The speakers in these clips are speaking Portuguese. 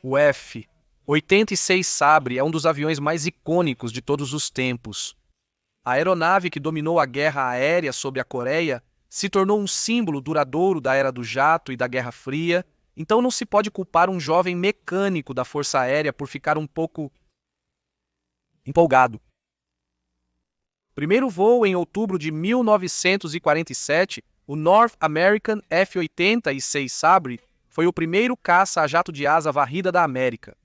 O F-86 Sabre é um dos aviões mais icônicos de todos os tempos. A aeronave que dominou a guerra aérea sobre a Coreia se tornou um símbolo duradouro da era do jato e da Guerra Fria, então não se pode culpar um jovem mecânico da Força Aérea por ficar um pouco empolgado. Primeiro voo em outubro de 1947, o North American F-86 Sabre foi o primeiro caça a jato de asa varrida da América.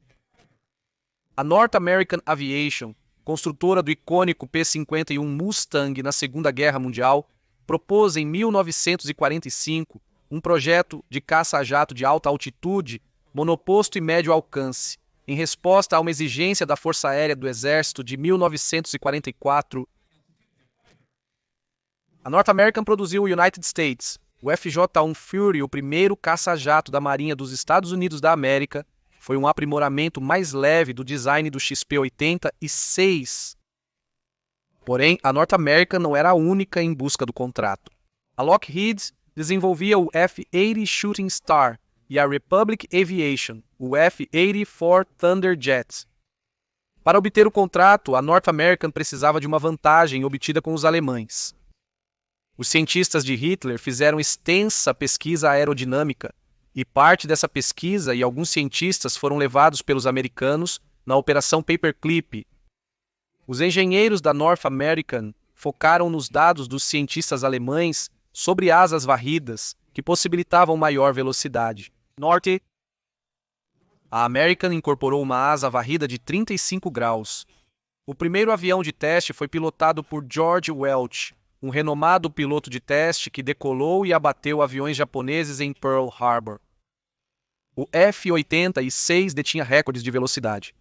A North American Aviation, construtora do icônico P-51 Mustang na Segunda Guerra Mundial, propôs em 1945 um projeto de caça-jato de alta altitude, monoposto e médio alcance, em resposta a uma exigência da Força Aérea do Exército de 1944. A North American produziu o United States, o FJ-1 Fury, o primeiro caça-jato da Marinha dos Estados Unidos da América, foi um aprimoramento mais leve do design do XP-86. Porém, a North American não era a única em busca do contrato. A Lockheed desenvolvia o F-80 Shooting Star e a Republic Aviation, o F-84 Thunderjet. Para obter o contrato, a North American precisava de uma vantagem obtida com os alemães. Os cientistas de Hitler fizeram extensa pesquisa aerodinâmica e parte dessa pesquisa e alguns cientistas foram levados pelos americanos na Operação Paperclip. Os engenheiros da North American focaram nos dados dos cientistas alemães sobre asas varridas que possibilitavam maior velocidade. Norte. A American incorporou uma asa varrida de 35 graus. O primeiro avião de teste foi pilotado por George Welch, um renomado piloto de teste que decolou e abateu aviões japoneses em Pearl Harbor. O F-86 detinha recordes de velocidade.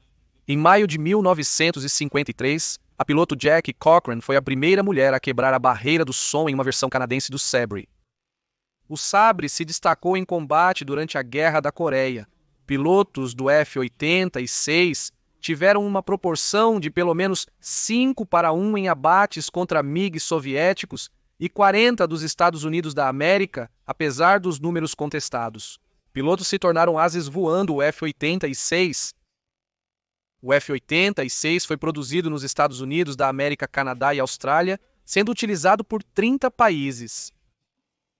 Em maio de 1953, a piloto Jackie Cochran foi a primeira mulher a quebrar a barreira do som em uma versão canadense do Sabre. O Sabre se destacou em combate durante a Guerra da Coreia. Pilotos do F-86 tiveram uma proporção de pelo menos 5-1 em abates contra MiGs soviéticos e 40 dos Estados Unidos da América, apesar dos números contestados. Pilotos se tornaram ases voando o F-86. O F-86 foi produzido nos Estados Unidos da América, Canadá e Austrália, sendo utilizado por 30 países.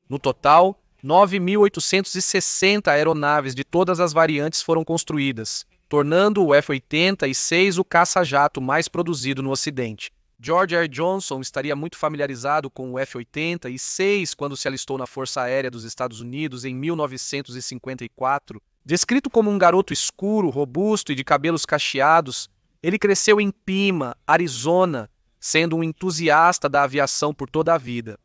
No total, 9.860 aeronaves de todas as variantes foram construídas, tornando o F-86 o caça-jato mais produzido no Ocidente. George R. Johnson estaria muito familiarizado com o F-86 quando se alistou na Força Aérea dos Estados Unidos em 1954. Descrito como um garoto escuro, robusto e de cabelos cacheados, ele cresceu em Pima, Arizona, sendo um entusiasta da aviação por toda a vida.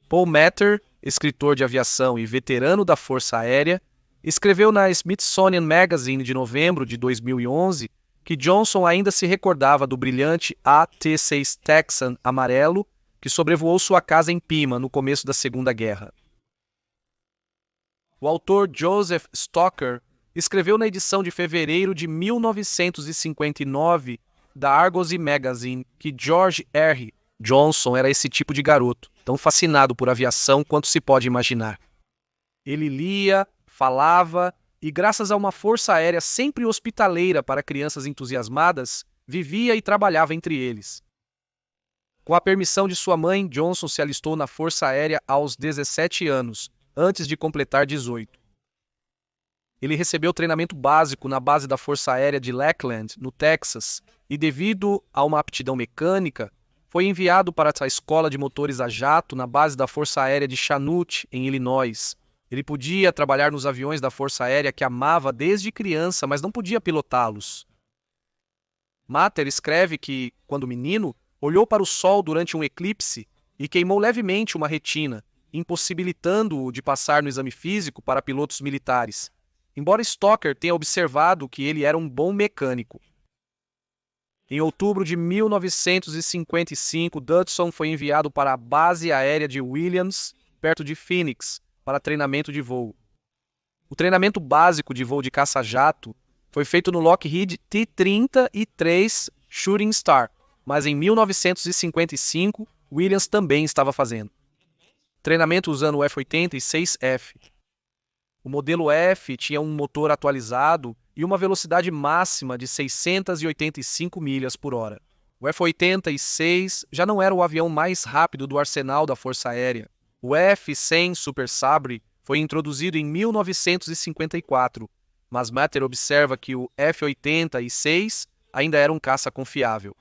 Paul Metter, escritor de aviação e veterano da Força Aérea, escreveu na Smithsonian Magazine de novembro de 2011 que Johnson ainda se recordava do brilhante AT-6 Texan amarelo que sobrevoou sua casa em Pima no começo da Segunda Guerra. O autor Joseph Stocker escreveu na edição de fevereiro de 1959 da Argosy Magazine que George R. Johnson era esse tipo de garoto, tão fascinado por aviação quanto se pode imaginar. Ele lia, falava e, graças a uma força aérea sempre hospitaleira para crianças entusiasmadas, vivia e trabalhava entre eles. Com a permissão de sua mãe, Johnson se alistou na Força Aérea aos 17 anos, antes de completar 18. Ele recebeu treinamento básico na base da Força Aérea de Lackland, no Texas, e devido a uma aptidão mecânica, foi enviado para a escola de motores a jato na base da Força Aérea de Chanute, em Illinois. Ele podia trabalhar nos aviões da Força Aérea que amava desde criança, mas não podia pilotá-los. Matter escreve que, quando menino, olhou para o sol durante um eclipse e queimou levemente uma retina, impossibilitando-o de passar no exame físico para pilotos militares, embora Stocker tenha observado que ele era um bom mecânico. Em outubro de 1955, Dodson foi enviado para a base aérea de Williams, perto de Phoenix, para treinamento de voo. O treinamento básico de voo de caça-jato foi feito no Lockheed T-33 Shooting Star, mas em 1955, Williams também estava fazendo treinamento usando o F-86F. O modelo F tinha um motor atualizado e uma velocidade máxima de 685 milhas por hora. O F-86 já não era o avião mais rápido do arsenal da Força Aérea. O F-100 Super Sabre foi introduzido em 1954, mas Matter observa que o F-86 ainda era um caça confiável.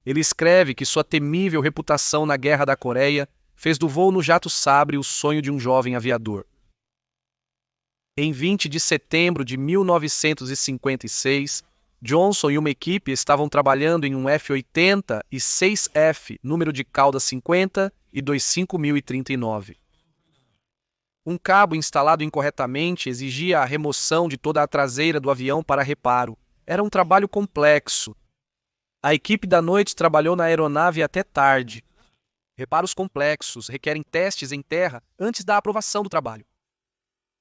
Ele escreve que sua temível reputação na Guerra da Coreia fez do voo no jato Sabre o sonho de um jovem aviador. Em 20 de setembro de 1956, Johnson e uma equipe estavam trabalhando em um F-86F, número de cauda 50 e 25039. Um cabo instalado incorretamente exigia a remoção de toda a traseira do avião para reparo. Era um trabalho complexo. A equipe da noite trabalhou na aeronave até tarde. Reparos complexos requerem testes em terra antes da aprovação do trabalho.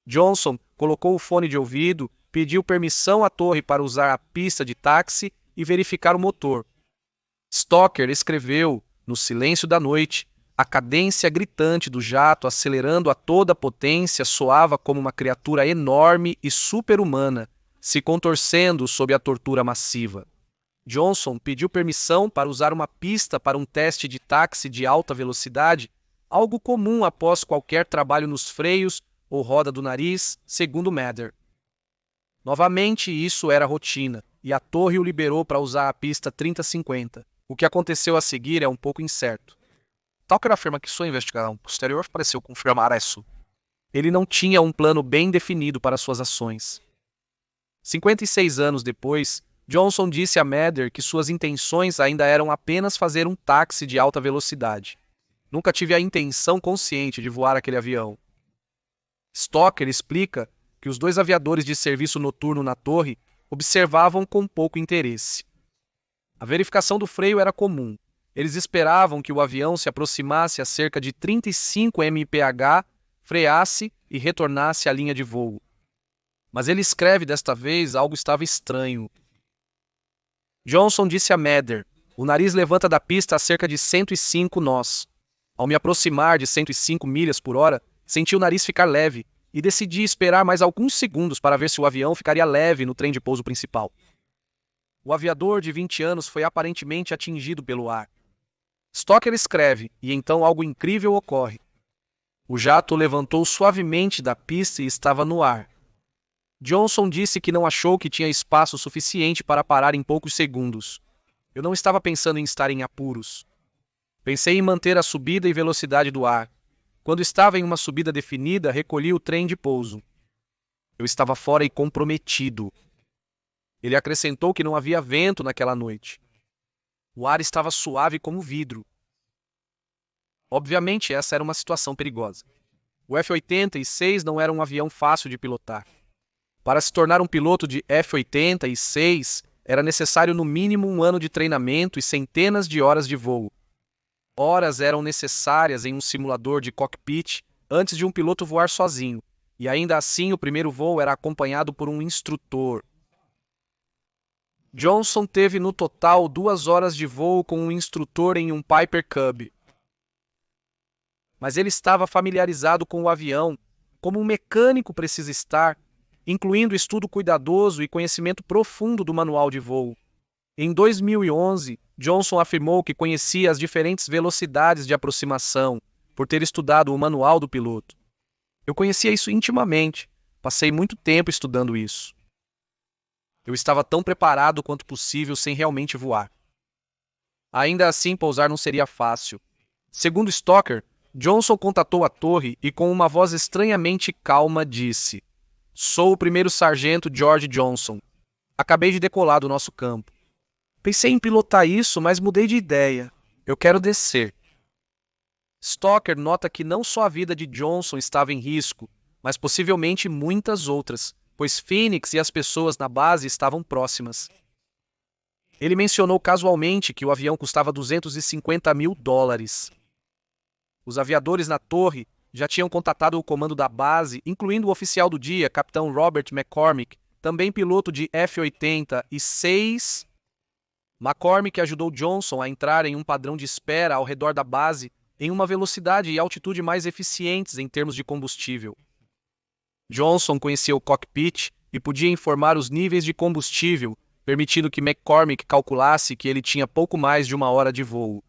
Johnson colocou o fone de ouvido, pediu permissão à torre para usar a pista de táxi e verificar o motor. Stocker escreveu, no silêncio da noite, a cadência gritante do jato acelerando a toda potência soava como uma criatura enorme e super-humana, se contorcendo sob a tortura massiva. Johnson pediu permissão para usar uma pista para um teste de táxi de alta velocidade, algo comum após qualquer trabalho nos freios ou roda do nariz, segundo Mather. Novamente, isso era rotina, e a torre o liberou para usar a pista 3050. O que aconteceu a seguir é um pouco incerto. Tucker afirma que sua investigação posterior pareceu confirmar isso. Ele não tinha um plano bem definido para suas ações. 56 anos depois, Johnson disse a Mather que suas intenções ainda eram apenas fazer um táxi de alta velocidade. Nunca tive a intenção consciente de voar aquele avião. Stocker explica que os dois aviadores de serviço noturno na torre observavam com pouco interesse. A verificação do freio era comum. Eles esperavam que o avião se aproximasse a cerca de 35 mph, freasse e retornasse à linha de voo. Mas ele escreve desta vez algo estava estranho. Johnson disse a Mather: "O nariz levanta da pista a cerca de 105 nós. Ao me aproximar de 105 milhas por hora, senti o nariz ficar leve e decidi esperar mais alguns segundos para ver se o avião ficaria leve no trem de pouso principal. O aviador de 20 anos foi aparentemente atingido pelo ar." Stocker escreve, e então algo incrível ocorre. O jato levantou suavemente da pista e estava no ar. Johnson disse que não achou que tinha espaço suficiente para parar em poucos segundos. Eu não estava pensando em estar em apuros. Pensei em manter a subida e velocidade do ar. Quando estava em uma subida definida, recolhi o trem de pouso. Eu estava fora e comprometido. Ele acrescentou que não havia vento naquela noite. O ar estava suave como vidro. Obviamente, essa era uma situação perigosa. O F-86 não era um avião fácil de pilotar. Para se tornar um piloto de F-86, era necessário no mínimo 1 ano de treinamento e centenas de horas de voo. Horas eram necessárias em um simulador de cockpit antes de um piloto voar sozinho, e ainda assim o primeiro voo era acompanhado por um instrutor. Johnson teve no total 2 horas de voo com um instrutor em um Piper Cub. Mas ele estava familiarizado com o avião, como um mecânico precisa estar, incluindo estudo cuidadoso e conhecimento profundo do manual de voo. Em 2011, Johnson afirmou que conhecia as diferentes velocidades de aproximação, por ter estudado o manual do piloto. Eu conhecia isso intimamente, passei muito tempo estudando isso. Eu estava tão preparado quanto possível sem realmente voar. Ainda assim, pousar não seria fácil. Segundo Stocker, Johnson contatou a torre e com uma voz estranhamente calma disse: "Sou o primeiro sargento George Johnson. Acabei de decolar do nosso campo. Pensei em pilotar isso, mas mudei de ideia. Eu quero descer." Stocker nota que não só a vida de Johnson estava em risco, mas possivelmente muitas outras, pois Phoenix e as pessoas na base estavam próximas. Ele mencionou casualmente que o avião custava $250 mil. Os aviadores na torre já tinham contatado o comando da base, incluindo o oficial do dia, capitão Robert McCormick, também piloto de F-86. McCormick ajudou Johnson a entrar em um padrão de espera ao redor da base em uma velocidade e altitude mais eficientes em termos de combustível. Johnson conhecia o cockpit e podia informar os níveis de combustível, permitindo que McCormick calculasse que ele tinha pouco mais de 1 hora de voo.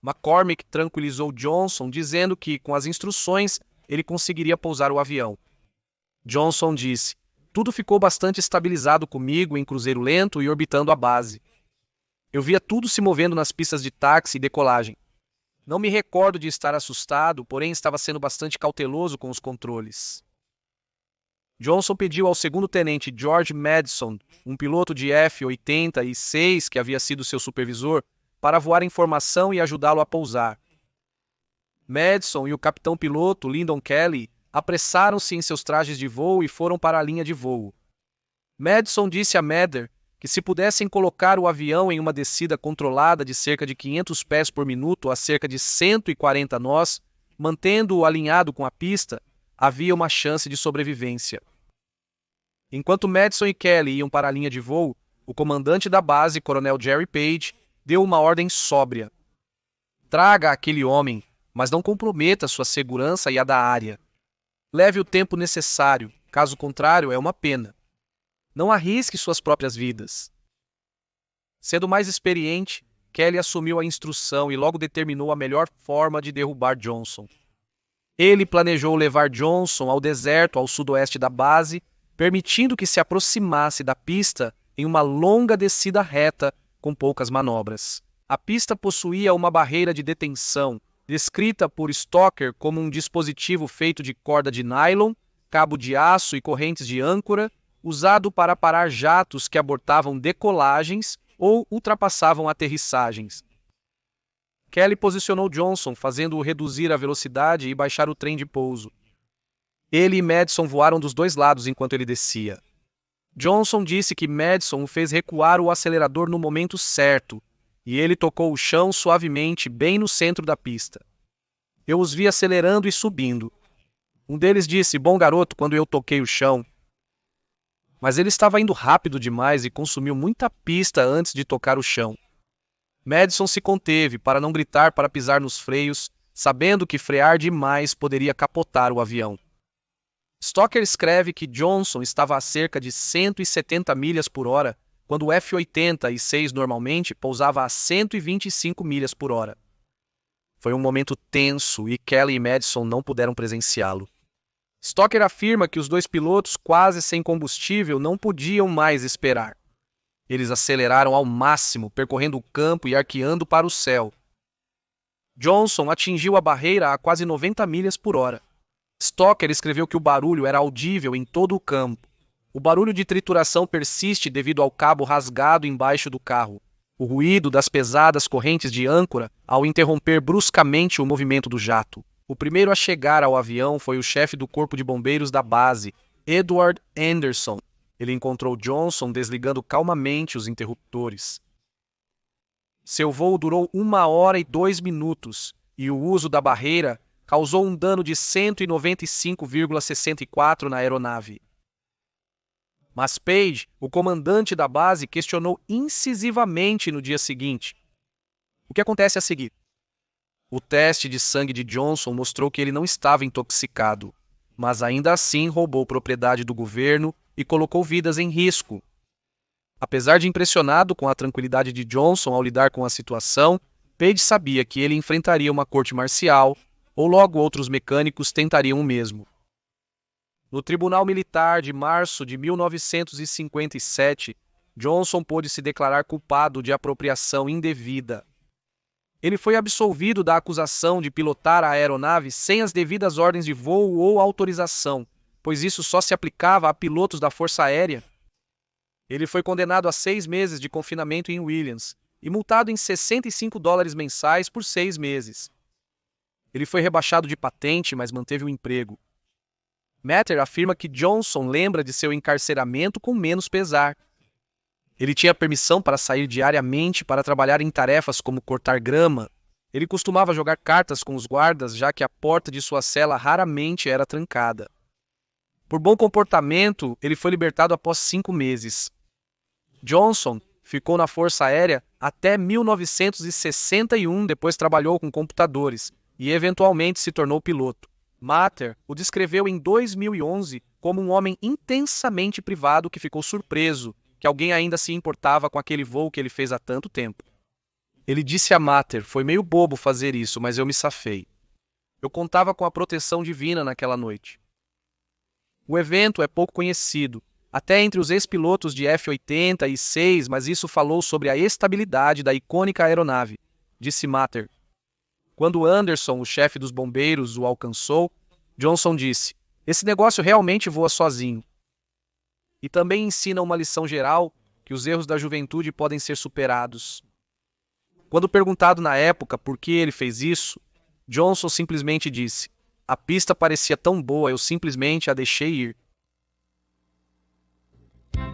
McCormick tranquilizou Johnson, dizendo que, com as instruções, ele conseguiria pousar o avião. Johnson disse: "Tudo ficou bastante estabilizado comigo em cruzeiro lento e orbitando a base. Eu via tudo se movendo nas pistas de táxi e decolagem. Não me recordo de estar assustado, porém estava sendo bastante cauteloso com os controles." Johnson pediu ao segundo-tenente George Madison, um piloto de F-86 que havia sido seu supervisor, para voar informação e ajudá-lo a pousar. Madison e o capitão-piloto Lyndon Kelly apressaram-se em seus trajes de voo e foram para a linha de voo. Madison disse a Mather que se pudessem colocar o avião em uma descida controlada de cerca de 500 pés por minuto a cerca de 140 nós, mantendo-o alinhado com a pista, havia uma chance de sobrevivência. Enquanto Madison e Kelly iam para a linha de voo, o comandante da base, Coronel Jerry Page, deu uma ordem sóbria: "Traga aquele homem, mas não comprometa sua segurança e a da área. Leve o tempo necessário, caso contrário é uma pena. Não arrisque suas próprias vidas." Sendo mais experiente, Kelly assumiu a instrução e logo determinou a melhor forma de derrubar Johnson. Ele planejou levar Johnson ao deserto ao sudoeste da base, permitindo que se aproximasse da pista em uma longa descida reta com poucas manobras. A pista possuía uma barreira de detenção, descrita por Stoker como um dispositivo feito de corda de nylon, cabo de aço e correntes de âncora, usado para parar jatos que abortavam decolagens ou ultrapassavam aterrissagens. Kelly posicionou Johnson, fazendo-o reduzir a velocidade e baixar o trem de pouso. Ele e Madison voaram dos dois lados enquanto ele descia. Johnson disse que Madison o fez recuar o acelerador no momento certo, e ele tocou o chão suavemente bem no centro da pista. Eu os vi acelerando e subindo. Um deles disse: "Bom garoto, quando eu toquei o chão." Mas ele estava indo rápido demais e consumiu muita pista antes de tocar o chão. Madison se conteve para não gritar para pisar nos freios, sabendo que frear demais poderia capotar o avião. Stoker escreve que Johnson estava a cerca de 170 milhas por hora, quando o F-86 normalmente pousava a 125 milhas por hora. Foi um momento tenso e Kelly e Madison não puderam presenciá-lo. Stoker afirma que os dois pilotos, quase sem combustível, não podiam mais esperar. Eles aceleraram ao máximo, percorrendo o campo e arqueando para o céu. Johnson atingiu a barreira a quase 90 milhas por hora. Stoker escreveu que o barulho era audível em todo o campo. O barulho de trituração persiste devido ao cabo rasgado embaixo do carro, o ruído das pesadas correntes de âncora ao interromper bruscamente o movimento do jato. O primeiro a chegar ao avião foi o chefe do corpo de bombeiros da base, Edward Anderson. Ele encontrou Johnson desligando calmamente os interruptores. Seu voo durou 1 hora e 2 minutos e o uso da barreira causou um dano de 195,64 na aeronave. Mas Page, o comandante da base, questionou incisivamente no dia seguinte. O que acontece a seguir? O teste de sangue de Johnson mostrou que ele não estava intoxicado, mas ainda assim roubou propriedade do governo e colocou vidas em risco. Apesar de impressionado com a tranquilidade de Johnson ao lidar com a situação, Page sabia que ele enfrentaria uma corte marcial ou logo outros mecânicos tentariam o mesmo. No Tribunal Militar de março de 1957, Johnson pôde se declarar culpado de apropriação indevida. Ele foi absolvido da acusação de pilotar a aeronave sem as devidas ordens de voo ou autorização, pois isso só se aplicava a pilotos da Força Aérea. Ele foi condenado a 6 meses de confinamento em Williams e multado em $65 mensais por 6 meses. Ele foi rebaixado de patente, mas manteve o emprego. Mather afirma que Johnson lembra de seu encarceramento com menos pesar. Ele tinha permissão para sair diariamente para trabalhar em tarefas como cortar grama. Ele costumava jogar cartas com os guardas, já que a porta de sua cela raramente era trancada. Por bom comportamento, ele foi libertado após 5 meses. Johnson ficou na Força Aérea até 1961, depois trabalhou com computadores e eventualmente se tornou piloto. Matter o descreveu em 2011 como um homem intensamente privado que ficou surpreso que alguém ainda se importava com aquele voo que ele fez há tanto tempo. Ele disse a Matter: "Foi meio bobo fazer isso, mas eu me safei. Eu contava com a proteção divina naquela noite." O evento é pouco conhecido, até entre os ex-pilotos de F-86, mas isso falou sobre a estabilidade da icônica aeronave, disse Matter. Quando Anderson, o chefe dos bombeiros, o alcançou, Johnson disse: "Esse negócio realmente voa sozinho." E também ensina uma lição geral, que os erros da juventude podem ser superados. Quando perguntado na época por que ele fez isso, Johnson simplesmente disse: "A pista parecia tão boa, eu simplesmente a deixei ir."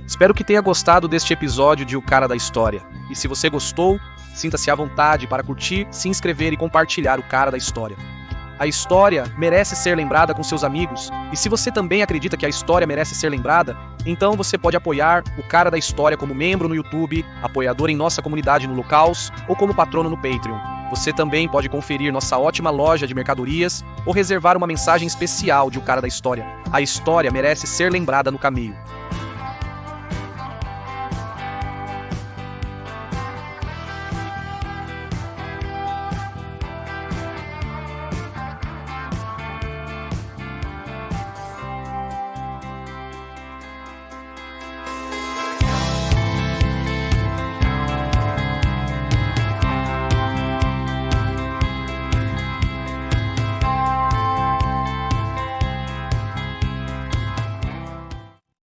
Espero que tenha gostado deste episódio de O Cara da História. E se você gostou, sinta-se à vontade para curtir, se inscrever e compartilhar O Cara da História. A história merece ser lembrada com seus amigos, e se você também acredita que a história merece ser lembrada, então você pode apoiar O Cara da História como membro no YouTube, apoiador em nossa comunidade no Locals ou como patrono no Patreon. Você também pode conferir nossa ótima loja de mercadorias ou reservar uma mensagem especial de O Cara da História. A história merece ser lembrada no caminho.